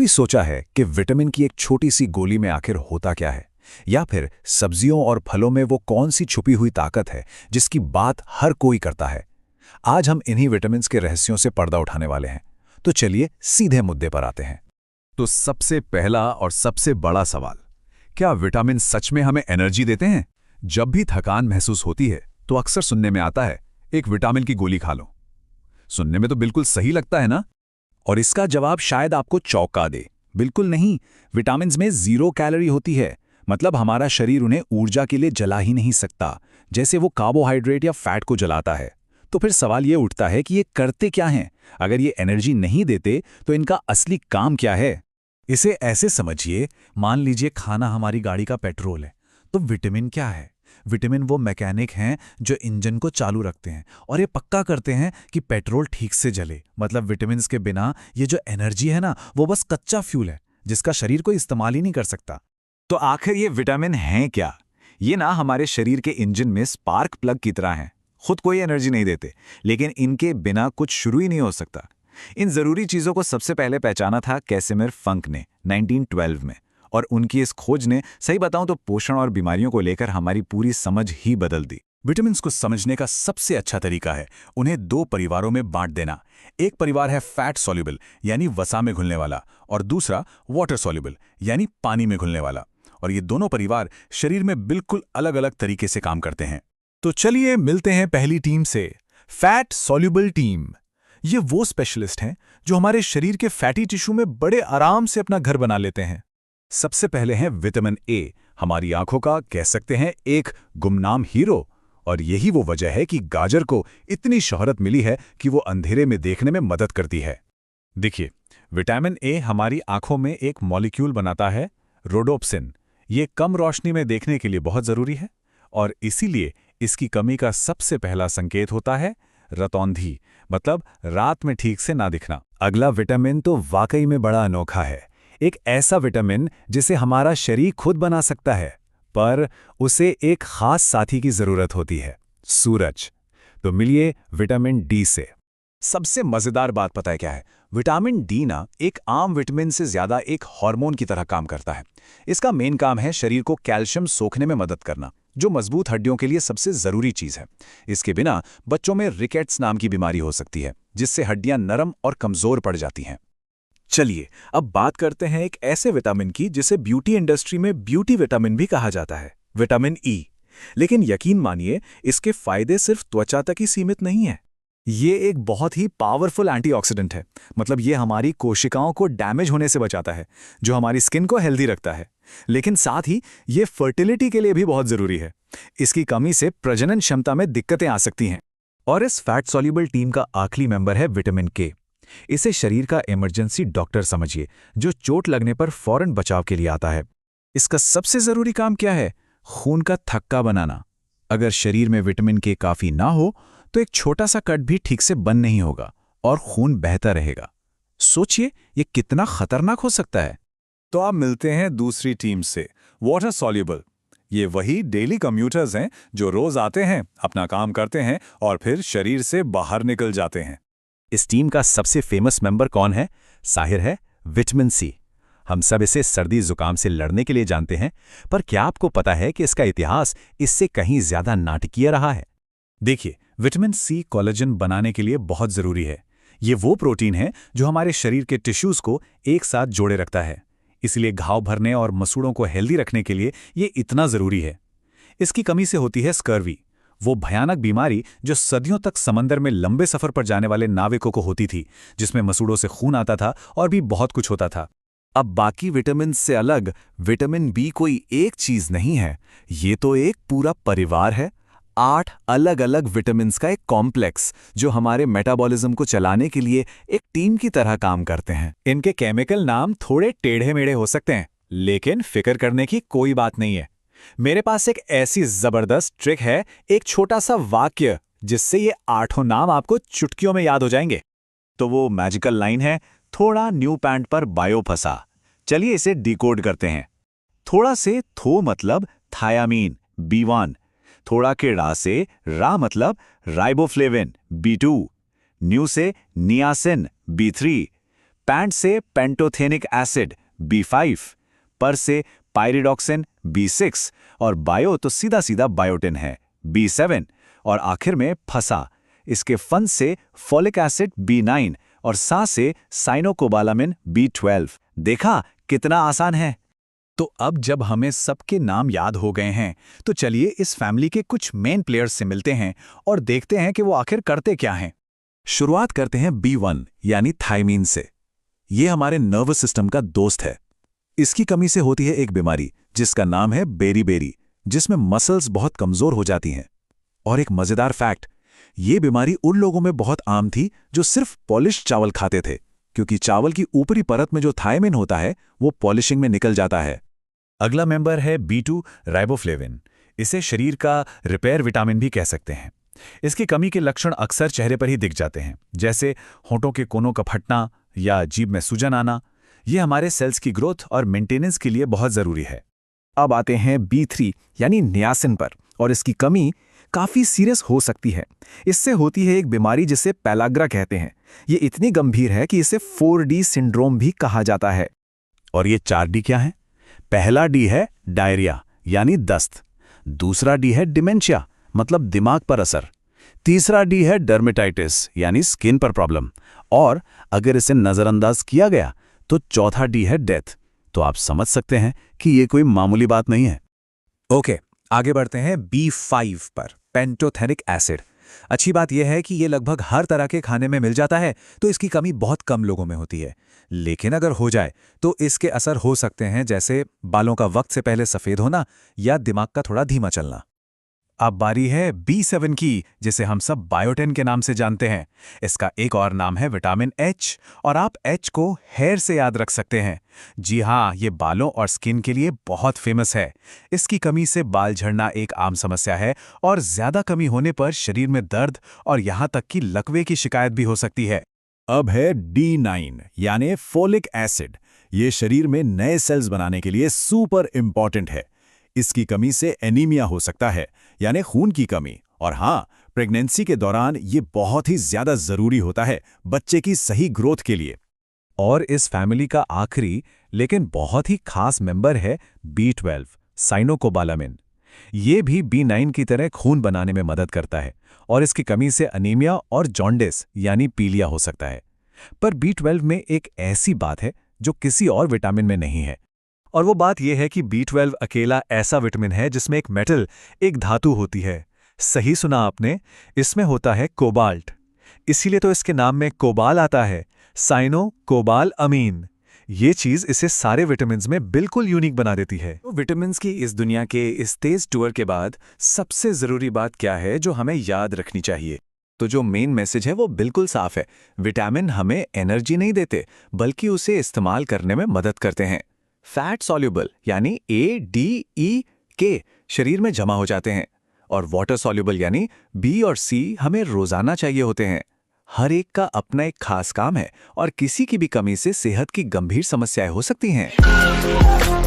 सोचा है कि विटामिन की एक छोटी सी गोली में आखिर होता क्या है, या फिर सब्जियों और फलों में वो कौन सी छुपी हुई ताकत है जिसकी बात हर कोई करता है? आज हम इन्हीं विटामिन्स के रहस्यों से पर्दा उठाने वाले हैं। तो चलिए सीधे मुद्दे पर आते हैं। तो सबसे पहला और सबसे बड़ा सवाल, क्या विटामिन सच में हमें एनर्जी देते हैं? जब भी थकान महसूस होती है तो अक्सर सुनने में आता है, एक विटामिन की गोली खा लो। सुनने में तो बिल्कुल सही लगता है ना? और इसका जवाब शायद आपको चौंका दे। बिल्कुल नहीं, विटामिन्स में 0 कैलोरी होती है। मतलब हमारा शरीर उन्हें ऊर्जा के लिए जला ही नहीं सकता, जैसे वो कार्बोहाइड्रेट या फैट को जलाता है। तो फिर सवाल ये उठता है कि ये करते क्या हैं? अगर ये एनर्जी नहीं देते तो इनका असली काम क्या है? इसे ऐसे समझिए, मान लीजिए खाना हमारी गाड़ी का पेट्रोल है, तो विटामिन क्या है? विटामिन वो मैकेनिक हैं जो इंजन को चालू रखते हैं और ये पक्का करते हैं कि पेट्रोल ठीक से जले। मतलब विटामिन्स के बिना ये जो एनर्जी है ना, वो बस कच्चा फ्यूल है जिसका शरीर कोई इस्तेमाल ही नहीं कर सकता। तो आखिर ये विटामिन हैं क्या? ये ना हमारे शरीर के इंजन में स्पार्क प्लग की तरह हैं। खुद कोई एनर्जी नहीं देते, लेकिन इनके बिना कुछ शुरू ही नहीं हो सकता। इन जरूरी चीजों को सबसे पहले पहचाना था कैसिमिर फंक ने 1912 में, और उनकी इस खोज ने, सही बताऊं तो, पोषण और बीमारियों को लेकर हमारी पूरी समझ ही बदल दी। विटामिन्स को समझने का सबसे अच्छा तरीका है उन्हें 2 परिवारों में बांट देना। एक परिवार है फैट सॉल्युबल यानी वसा में घुलने वाला, और दूसरा वाटर सॉल्युबल यानी पानी में घुलने वाला। और ये दोनों परिवार शरीर में बिल्कुल अलग अलग तरीके से काम करते हैं। तो चलिए मिलते हैं पहली टीम से, फैट सॉल्युबल टीम। ये वो स्पेशलिस्ट हैं जो हमारे शरीर के फैटी टिश्यू में बड़े आराम से अपना घर बना लेते हैं। सबसे पहले है विटामिन ए, हमारी आंखों का कह सकते हैं एक गुमनाम हीरो। और यही वो वजह है कि गाजर को इतनी शोहरत मिली है कि वो अंधेरे में देखने में मदद करती है। देखिए, विटामिन ए हमारी आंखों में एक मॉलिक्यूल बनाता है, रोडोप्सिन। ये कम रोशनी में देखने के लिए बहुत जरूरी है, और इसीलिए इसकी कमी का सबसे पहला संकेत होता है रतौंधी, मतलब रात में ठीक से ना दिखना। अगला विटामिन तो वाकई में बड़ा अनोखा है। एक ऐसा विटामिन जिसे हमारा शरीर खुद बना सकता है, पर उसे एक खास साथी की जरूरत होती है, सूरज। तो मिलिए विटामिन डी से। सबसे मजेदार बात पता है क्या है? विटामिन डी ना एक आम विटामिन से ज्यादा एक हार्मोन की तरह काम करता है। इसका मेन काम है शरीर को कैल्शियम सोखने में मदद करना, जो मजबूत हड्डियों के लिए सबसे जरूरी चीज है। इसके बिना बच्चों में रिकेट्स नाम की बीमारी हो सकती है, जिससे हड्डियां नरम और कमजोर पड़ जाती हैं। चलिए अब बात करते हैं एक ऐसे विटामिन की जिसे ब्यूटी इंडस्ट्री में ब्यूटी विटामिन भी कहा जाता है, विटामिन ई। लेकिन यकीन मानिए, इसके फायदे सिर्फ त्वचा तक ही सीमित नहीं है। ये एक बहुत ही पावरफुल एंटीऑक्सीडेंट है। मतलब ये हमारी कोशिकाओं को डैमेज होने से बचाता है, जो हमारी स्किन को हेल्दी रखता है। लेकिन साथ ही ये फर्टिलिटी के लिए भी बहुत जरूरी है। इसकी कमी से प्रजनन क्षमता में दिक्कतें आ सकती हैं। और इस फैट सॉल्युबल टीम का आखिरी मेंबर है विटामिन के। इसे शरीर का इमरजेंसी डॉक्टर समझिए, जो चोट लगने पर फौरन बचाव के लिए आता है। इसका सबसे जरूरी काम क्या है? खून का थक्का बनाना। अगर शरीर में विटामिन के काफी ना हो तो एक छोटा सा कट भी ठीक से बंद नहीं होगा और खून बहता रहेगा। सोचिए ये कितना खतरनाक हो सकता है। तो आप मिलते हैं दूसरी टीम से, वाटर सॉल्युबल। ये वही डेली कम्यूटर्स हैं जो रोज आते हैं, अपना काम करते हैं और फिर शरीर से बाहर निकल जाते हैं। इस टीम का सबसे फेमस मेंबर कौन है? जाहिर है विटामिन सी। हम सब इसे सर्दी जुकाम से लड़ने के लिए जानते हैं, पर क्या आपको पता है कि इसका इतिहास इससे कहीं ज्यादा नाटकीय रहा है? देखिए, विटामिन सी कोलेजन बनाने के लिए बहुत जरूरी है। ये वो प्रोटीन है जो हमारे शरीर के टिश्यूज को एक साथ जोड़े रखता है। इसलिए घाव भरने और मसूड़ों को हेल्दी रखने के लिए ये इतना जरूरी है। इसकी कमी से होती है स्कर्वी, वो भयानक बीमारी जो सदियों तक समंदर में लंबे सफर पर जाने वाले नाविकों को होती थी, जिसमें मसूड़ों से खून आता था और भी बहुत कुछ होता था। अब बाकी विटामिन से अलग विटामिन बी कोई एक चीज नहीं है, ये तो एक पूरा परिवार है। 8 अलग अलग विटामिन्स का एक कॉम्प्लेक्स जो हमारे मेटाबॉलिज्म को चलाने के लिए एक टीम की तरह काम करते हैं। इनके केमिकल नाम थोड़े टेढ़े मेढ़े हो सकते हैं, लेकिन फिक्र करने की कोई बात नहीं है। मेरे पास एक ऐसी जबरदस्त ट्रिक है, एक छोटा सा वाक्य जिससे ये 8 नाम आपको चुटकियों में याद हो जाएंगे। तो वो मैजिकल लाइन है, थोड़ा न्यू पैंट पर बायो फंसा। चलिए इसे डिकोड करते हैं। थोड़ा से थो मतलब थायामीन B1, थोड़ा के रा से रा मतलब राइबोफ्लेविन B2, न्यू से नियासिन B3, पैंट से पेंटोथेनिक एसिड B5, पर से पायरिडॉक्सिन B6 और बायो तो सीधा सीधा बायोटिन है B7 और आखिर में फसा इसके फन से फोलिक एसिड B9 और सा से साइनोकोबालामिन B12। देखा कितना आसान है। तो अब जब हमें सबके नाम याद हो गए हैं तो चलिए इस फैमिली के कुछ मेन प्लेयर्स से मिलते हैं और देखते हैं कि वो आखिर करते क्या हैं। शुरुआत करते हैं B1 यानी थायमीन से। ये हमारे नर्वस सिस्टम का दोस्त है। इसकी कमी से होती है एक बीमारी जिसका नाम है बेरी, जिसमें मसल्स बहुत कमजोर हो जाती हैं। और एक मजेदार फैक्ट, ये बीमारी उन लोगों में बहुत आम थी जो सिर्फ पॉलिश चावल खाते थे, क्योंकि चावल की ऊपरी परत में जो थायमिन होता है वो पॉलिशिंग में निकल जाता है। अगला मेंबर है B2 राइबोफ्लेविन। इसे शरीर का रिपेयर विटामिन भी कह सकते हैं। इसकी कमी के लक्षण अक्सर चेहरे पर ही दिख जाते हैं, जैसे होंठों के कोनों का फटना या जीभ में सूजन आना। ये हमारे सेल्स की ग्रोथ और मेंटेनेंस के लिए बहुत जरूरी है। अब आते हैं B3 यानी नियासिन पर, और इसकी कमी काफी सीरियस हो सकती है। इससे होती है एक बीमारी जिसे पेलाग्रा कहते हैं। ये इतनी गंभीर है कि इसे 4D सिंड्रोम भी कहा जाता है। और ये 4D क्या है? पहला D है डायरिया यानी दस्त, दूसरा D है डिमेंशिया मतलब दिमाग पर असर, तीसरा D है डर्मेटाइटिस यानी स्किन पर प्रॉब्लम, और अगर इसे नजरअंदाज किया गया तो चौथा D है डेथ। तो आप समझ सकते हैं कि ये कोई मामूली बात नहीं है। ओके, आगे बढ़ते हैं B5 पर, पेंटोथेनिक एसिड। अच्छी बात यह है कि ये लगभग हर तरह के खाने में मिल जाता है, तो इसकी कमी बहुत कम लोगों में होती है। लेकिन अगर हो जाए तो इसके असर हो सकते हैं, जैसे बालों का वक्त से पहले सफ़ेद होना या दिमाग का थोड़ा धीमा चलना। अब बारी है B7 की, जिसे हम सब बायोटिन के नाम से जानते हैं। इसका एक और नाम है विटामिन H, और आप H को हेयर से याद रख सकते हैं। जी हाँ, ये बालों और स्किन के लिए बहुत फेमस है। इसकी कमी से बाल झड़ना एक आम समस्या है, और ज्यादा कमी होने पर शरीर में दर्द और यहाँ तक कि लकवे की शिकायत भी हो सकती है। अब है D9 यानी फोलिक एसिड। ये शरीर में नए सेल्स बनाने के लिए सुपर इंपॉर्टेंट है। इसकी कमी से एनीमिया हो सकता है, यानी खून की कमी। और हाँ, प्रेगनेंसी के दौरान ये बहुत ही ज्यादा जरूरी होता है बच्चे की सही ग्रोथ के लिए। और इस फैमिली का आखिरी लेकिन बहुत ही खास मेंबर है B12 साइनोकोबालामिन। ये भी B9 की तरह खून बनाने में मदद करता है, और इसकी कमी से अनीमिया और जॉन्डिस यानी पीलिया हो सकता है। पर B12 में एक ऐसी बात है जो किसी और विटामिन में नहीं है, और वो बात यह है कि B12 अकेला ऐसा विटामिन है जिसमें एक मेटल, एक धातु होती है। सही सुना आपने, इसमें होता है कोबाल्ट। इसीलिए तो इसके नाम में कोबाल आता है, साइनो कोबाल अमीन। ये चीज इसे सारे विटामिन्स में बिल्कुल यूनिक बना देती है। तो विटामिन्स की इस दुनिया के इस तेज टूर के बाद सबसे जरूरी बात क्या है जो हमें याद रखनी चाहिए? तो जो मेन मैसेज है वो बिल्कुल साफ है। विटामिन हमें एनर्जी नहीं देते, बल्कि उसे इस्तेमाल करने में मदद करते हैं। फैट सॉल्युबल यानी A, D, E, K शरीर में जमा हो जाते हैं, और वाटर सॉल्युबल यानी B और C हमें रोजाना चाहिए होते हैं। हर एक का अपना एक खास काम है, और किसी की भी कमी से सेहत की गंभीर समस्याएं हो सकती हैं।